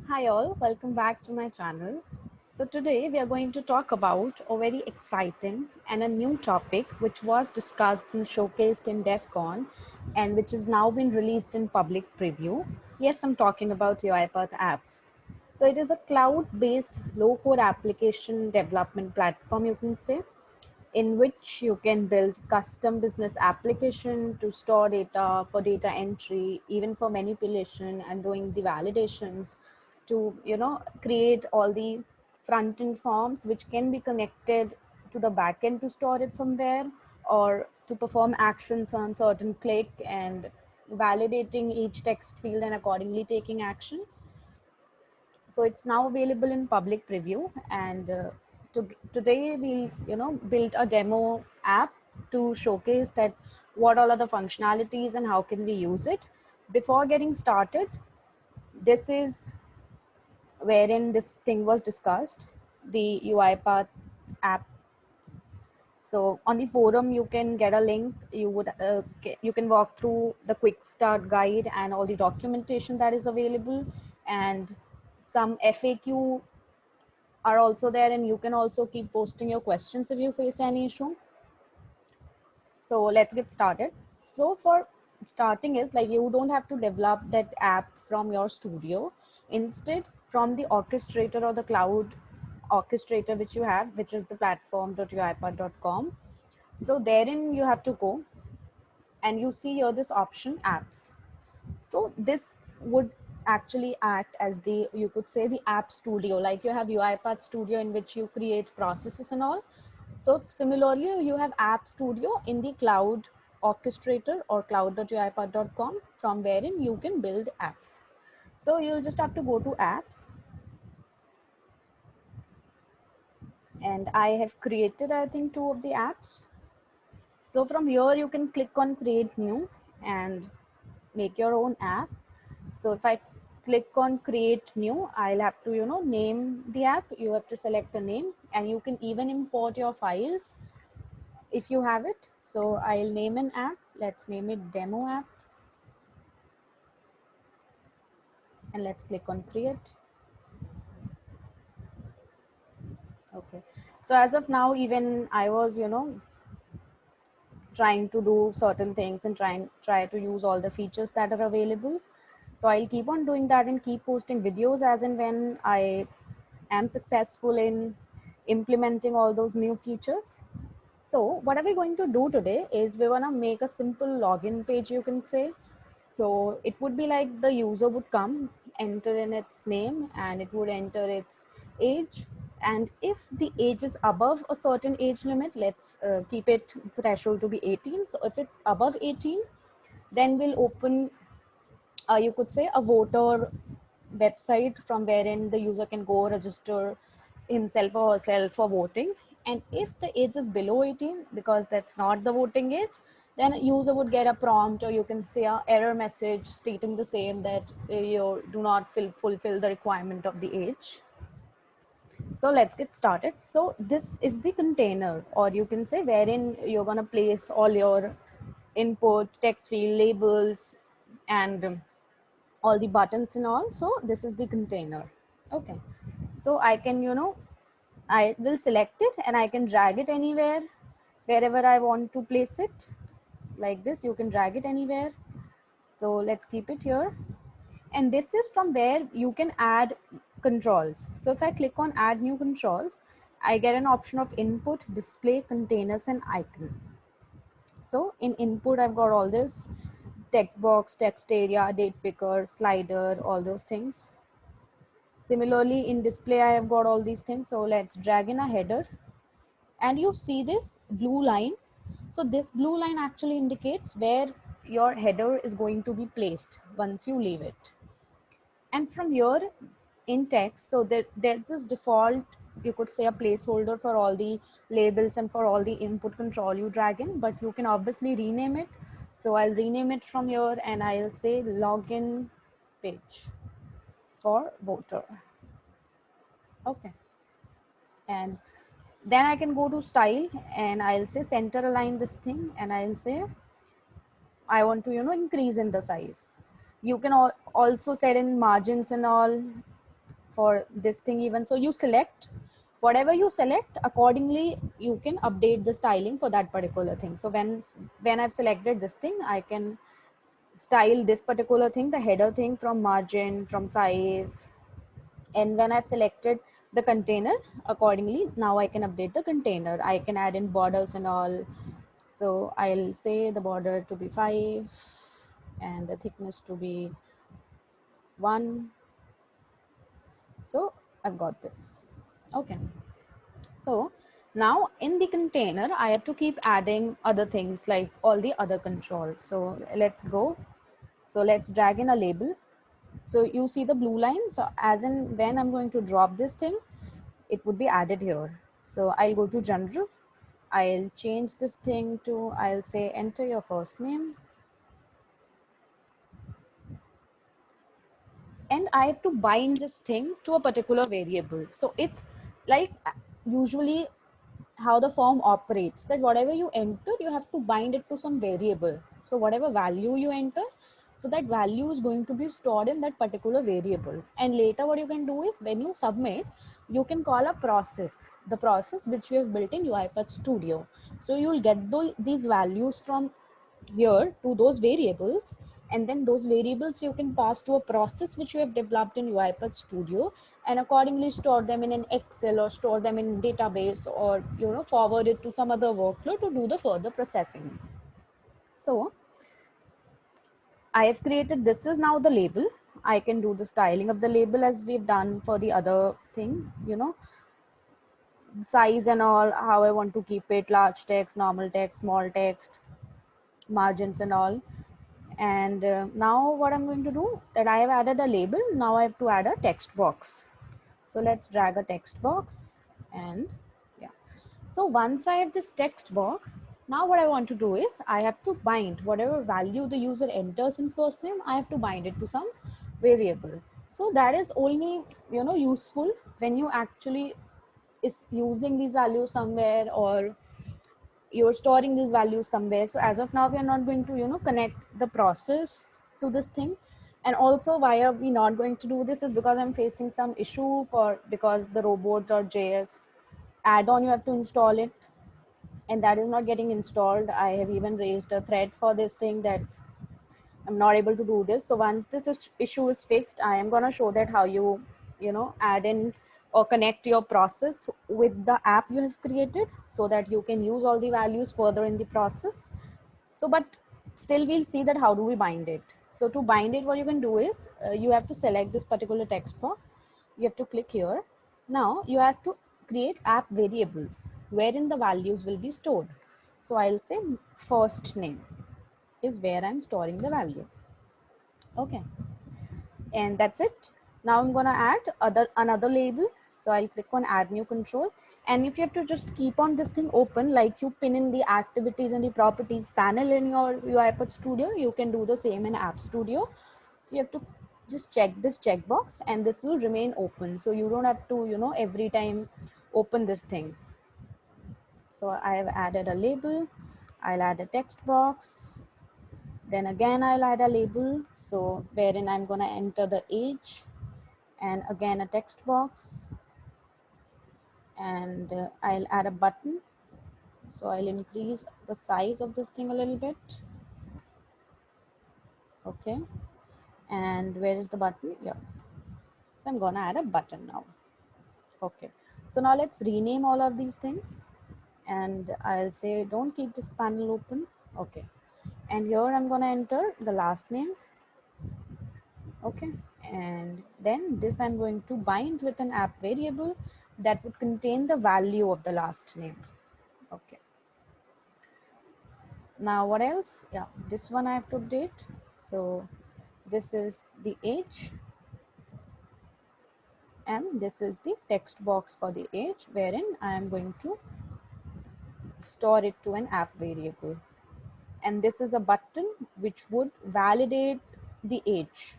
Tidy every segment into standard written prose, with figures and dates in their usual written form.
Hi all, welcome back to my channel. So today we are going to talk about a very exciting and a new topic which was discussed and showcased in DEF CON and which has now been released in public preview. Yes, I'm talking about UiPath apps. So it is a cloud-based low-code application development platform, you can say, in which you can build custom business application to store data for data entry, even for manipulation and doing the validations, to create all the front end forms which can be connected to the backend to store it somewhere, or to perform actions on certain click and validating each text field and accordingly taking actions. So it's now available in public preview, and today we built a demo app to showcase that what all are the functionalities and how can we use it. Before getting started, this is wherein this thing was discussed, the UiPath app. So on the forum, you can get a link. You can walk through the quick start guide and all the documentation that is available, and some FAQ are also there, and you can also keep posting your questions if you face any issue. So let's get started. So for starting is like you don't have to develop that app from your studio. Instead, from the orchestrator or the cloud orchestrator which you have, which is the platform.uipath.com. So therein you have to go, and you see here this option apps. So this would actually act as the, you could say, the app studio. Like you have UiPath Studio in which you create processes and all. So similarly, you have App Studio in the cloud orchestrator or cloud.uipath.com, from wherein you can build apps. So you'll just have to go to apps, and I have created, I think, two of the apps. So from here, you can click on create new and make your own app. So if I click on create new, I'll have to, name the app. You have to select a name, and you can even import your files if you have it. So I'll name an app. Let's name it demo app, and let's click on create. Okay. So as of now, even I was, trying to do certain things and try to use all the features that are available. So I'll keep on doing that and keep posting videos as and when I am successful in implementing all those new features. So what are we going to do today is we're going to make a simple login page, you can say. So it would be like the user would come, enter in its name, and it would enter its age. And if the age is above a certain age limit, let's keep it threshold to be 18. So if it's above 18, then we'll open, you could say, a voter website from wherein the user can go register himself or herself for voting. And if the age is below 18, because that's not the voting age, then a user would get a prompt, or you can say a error message stating the same, that you do not fulfill the requirement of the age. So let's get started. So this is the container, or you can say, wherein you're going to place all your input, text field, labels, and all the buttons and all. So this is the container. Okay. So I can, I will select it and I can drag it anywhere, wherever I want to place it. Like this, you can drag it anywhere. So let's keep it here. And this is from where you can add controls. So if I click on add new controls, I get an option of input, display, containers, and icon. So in input, I've got all this: text box, text area, date picker, slider, all those things. Similarly, in display, I have got all these things. So let's drag in a header, and you see this blue line. So this blue line actually indicates where your header is going to be placed once you leave it. And from here in text, so there's this default, you could say, a placeholder for all the labels and for all the input control you drag in, but you can obviously rename it. So I'll rename it from here, and I'll say login page for voter. Okay. And then I can go to style, and I'll say center align this thing, and I'll say I want to, increase in the size. You can also set in margins and all. for this thing even. So you select whatever you select, accordingly you can update the styling for that particular thing. So when I've selected this thing, I can style this particular thing, the header thing, from margin, from size. And when I've selected the container, accordingly now I can update the container. I can add in borders and all. So I'll say the border to be 5 and the thickness to be 1. So I've got this. Okay. So now in the container, I have to keep adding other things like all the other controls. So let's go. So let's drag in a label. So you see the blue line. So as in when I'm going to drop this thing, it would be added here. So I'll go to general. I'll change this thing to, I'll say enter your first name. And I have to bind this thing to a particular variable. So it's like usually how the form operates, that whatever you enter, you have to bind it to some variable. So whatever value you enter, so that value is going to be stored in that particular variable. And later what you can do is when you submit, you can call a process, the process which you have built in UiPath Studio. So you will get these values from here to those variables, and then those variables you can pass to a process which you have developed in UiPath Studio, and accordingly store them in an Excel or store them in database, or forward it to some other workflow to do the further processing. So I have created, this is now the label. I can do the styling of the label as we've done for the other thing, size and all, how I want to keep it, large text, normal text, small text, margins and all. And now what I'm going to do, that I have added a label, now I have to add a text box. So let's drag a text box, and yeah. So once I have this text box, now what I want to do is I have to bind whatever value the user enters in first name, I have to bind it to some variable. So that is only useful when you actually is using these values somewhere, or you're storing these values somewhere. So as of now, we are not going to connect the process to this thing. And also why are we not going to do this is because I'm facing some issue, because the robot.js add-on, you have to install it, and that is not getting installed. I have even raised a thread for this thing that I'm not able to do this. So once this issue is fixed, I am going to show that how add in or connect your process with the app you have created, so that you can use all the values further in the process. So, but still we'll see that how do we bind it. So to bind it, what you can do is you have to select this particular text box. You have to click here. Now you have to create app variables wherein the values will be stored. So I'll say first name is where I'm storing the value. Okay, and that's it. Now I'm gonna add another label. So I'll click on add new control, and if you have to just keep on this thing open, like you pin in the activities and the properties panel in your UiPath Studio, you can do the same in App Studio. So you have to just check this checkbox, and this will remain open, so you don't have to every time open this thing. So I have added a label. I'll add a text box. Then again, I'll add a label. So wherein I'm going to enter the age, and again a text box. And I'll add a button. So I'll increase the size of this thing a little bit. Okay. And where is the button? Yeah. So I'm going to add a button now. Okay. So now let's rename all of these things. And I'll say, don't keep this panel open. Okay. And here I'm going to enter the last name. Okay, and then this I'm going to bind with an app variable that would contain the value of the last name. Okay, now what else? Yeah, this one I have to update. So this is the age, and this is the text box for the age, wherein I am going to store it to an app variable. And this is a button which would validate the age,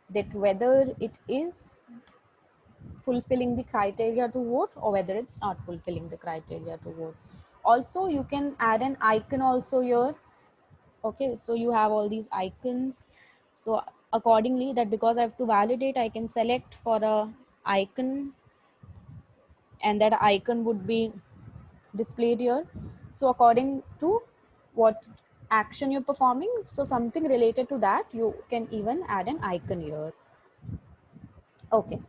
that whether it is fulfilling the criteria to vote or whether it's not fulfilling the criteria to vote. Also, you can add an icon also here. Okay, so you have all these icons. So accordingly, that because I have to validate, I can select for a icon, and that icon would be displayed here. So according to what action you're performing, so something related to that, you can even add an icon here. Okay,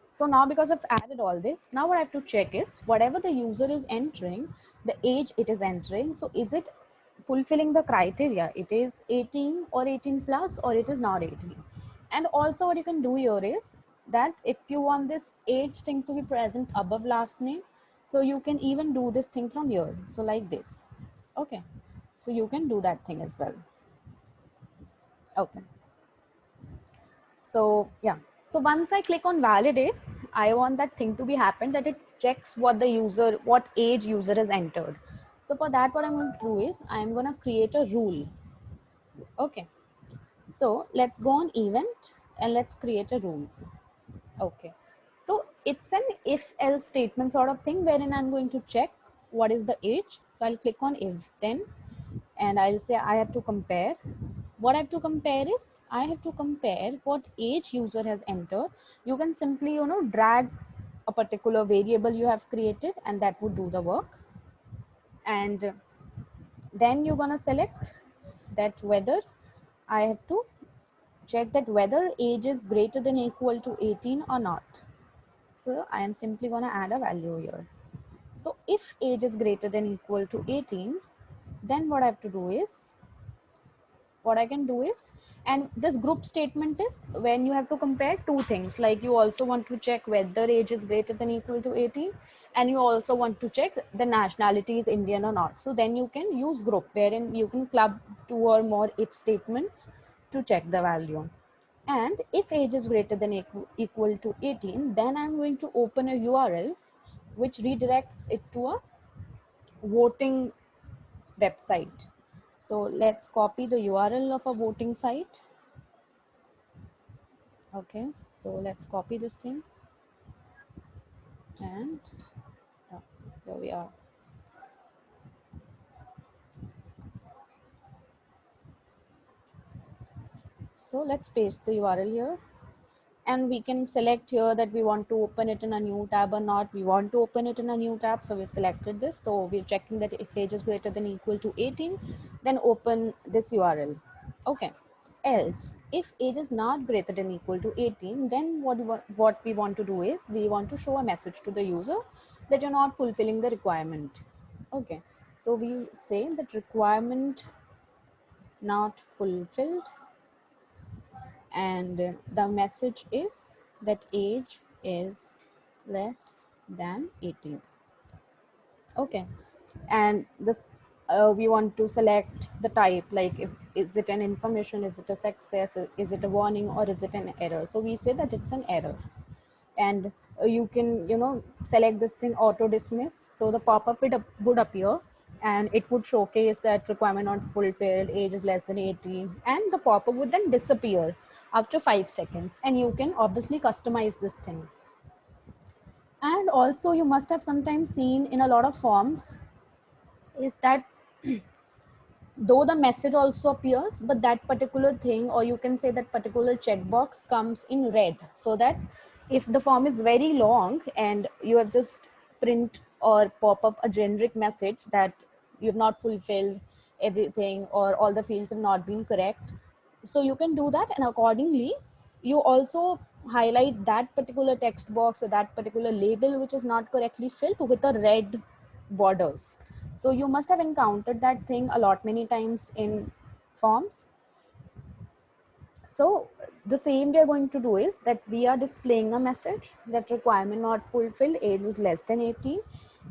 so now because I've added all this, now what I have to check is whatever the user is entering, the age it is entering, so is it fulfilling the criteria? It is 18 or 18 plus, or it is not 18. And also what you can do here is that if you want this age thing to be present above last name, so you can even do this thing from here. So like this. Okay, so you can do that thing as well. Okay. So yeah, so once I click on validate, I want that thing to be happened, that it checks what the user, what age user has entered. So for that, what I'm going to do is I'm going to create a rule. Okay, so let's go on event and let's create a rule. Okay, so it's an if else statement sort of thing, wherein I'm going to check what is the age. So I'll click on if then, and I'll say I have to compare. What I have to compare is I have to compare what age user has entered. You can simply, drag a particular variable you have created, and that would do the work. And then you're gonna select that whether I have to check that whether age is greater than or equal to 18 or not. So I am simply gonna add a value here. So if age is greater than or equal to 18, then what I have to do is, what I can do is, and this group statement is when you have to compare two things, like you also want to check whether age is greater than or equal to 18, and you also want to check the nationality is Indian or not. So then you can use group, wherein you can club two or more if statements to check the value. And if age is greater than or equal to 18, then I'm going to open a URL which redirects it to a voting website. So let's copy the URL of a voting site. Okay, so let's copy this thing, and here we are. So let's paste the URL here, and we can select here that we want to open it in a new tab or not. We want to open it in a new tab, so we've selected this. So we're checking that if age is greater than or equal to 18, then open this URL. Okay. Else, if age is not greater than or equal to 18, then what we want to do is we want to show a message to the user that you're not fulfilling the requirement. Okay, so we say that requirement not fulfilled, and the message is that age is less than 18. Okay, and this we want to select the type, like if is it an information, is it a success, is it a warning, or is it an error. So we say that it's an error. And you can select this thing auto dismiss, so the pop-up would appear, and it would showcase that requirement not fulfilled, age is less than 18, and the pop-up would then disappear after 5 seconds, and you can obviously customize this thing. And also you must have sometimes seen in a lot of forms is that though the message also appears, but that particular thing, or you can say that particular checkbox, comes in red, so that if the form is very long and you have just print or pop up a generic message that you've not fulfilled everything or all the fields have not been correct, so you can do that, and accordingly you also highlight that particular text box or that particular label which is not correctly filled with a red borders. So you must have encountered that thing a lot many times in forms. So the same we are going to do is that we are displaying a message that requirement not fulfilled, age is less than 18,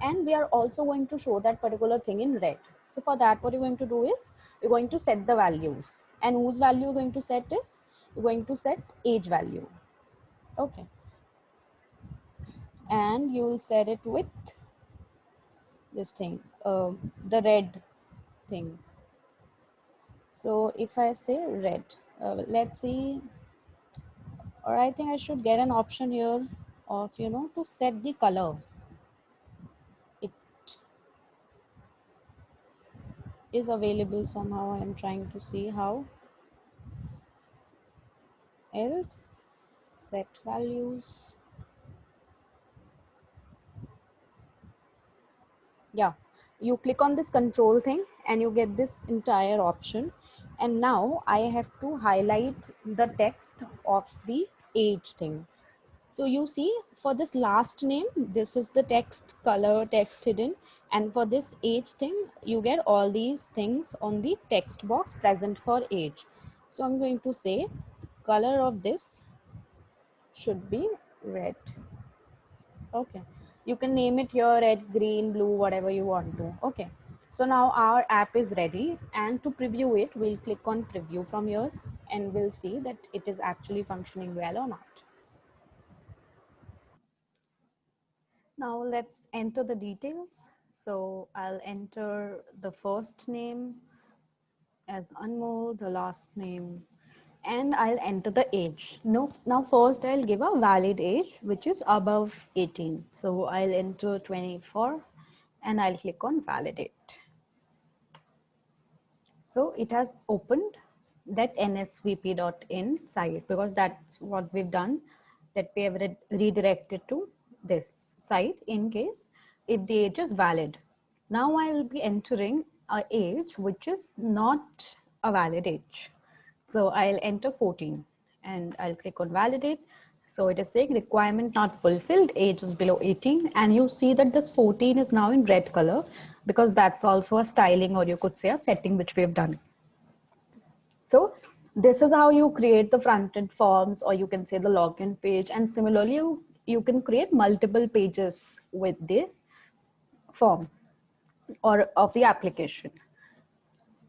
and we are also going to show that particular thing in red. So for that, what you're going to do is you're going to set the values, and whose value you're going to set is you're going to set age value. Okay, and you'll set it with this thing, the red thing. So if I say red, let's see, or I think I should get an option here of, to set the color. It is available somehow. I'm trying to see how. else, set values. Yeah, you click on this control thing and you get this entire option. And now I have to highlight the text of the age thing. So you see, for this last name, this is the text color, text hidden. And for this age thing, you get all these things on the text box present for age. So I'm going to say color of this should be red. Okay, you can name it here, red, green, blue, whatever you want to. Okay, so now our app is ready, and to preview it, we'll click on preview from here and we'll see that it is actually functioning well or not. Now let's enter the details. So I'll enter the first name as Anmol, the last name, and I'll enter the age. No, now first I'll give a valid age, which is above 18. So I'll enter 24 and I'll click on validate. So it has opened that nsvp.in site because that's what we've done, that we have redirected to this site in case if the age is valid. Now I will be entering a age which is not a valid age. So I'll enter 14 and I'll click on validate. So it is saying requirement not fulfilled, age is below 18. And you see that this 14 is now in red color because that's also a styling, or you could say a setting which we've done. So this is how you create the front-end forms, or you can say the login page. And similarly, you can create multiple pages with the form or of the application.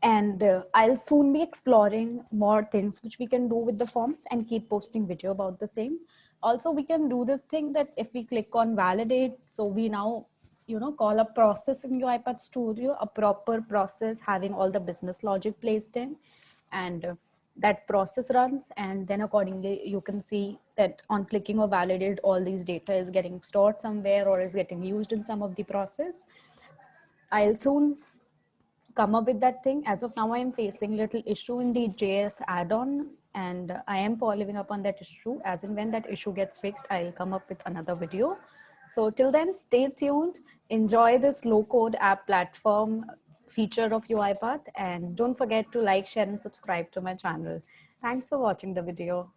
And I'll soon be exploring more things which we can do with the forms and keep posting video about the same. Also, we can do this thing that if we click on validate, so we now, call a process in UiPath Studio, a proper process having all the business logic placed in, and that process runs, and then accordingly you can see that on clicking or validate, all these data is getting stored somewhere or is getting used in some of the process. I'll soon come up with that thing. As of now, I am facing little issue in the JS add-on, and I am following up on that issue. As and when that issue gets fixed, I'll come up with another video. So till then, stay tuned. Enjoy this low-code app platform feature of UiPath, and don't forget to like, share, and subscribe to my channel. Thanks for watching the video.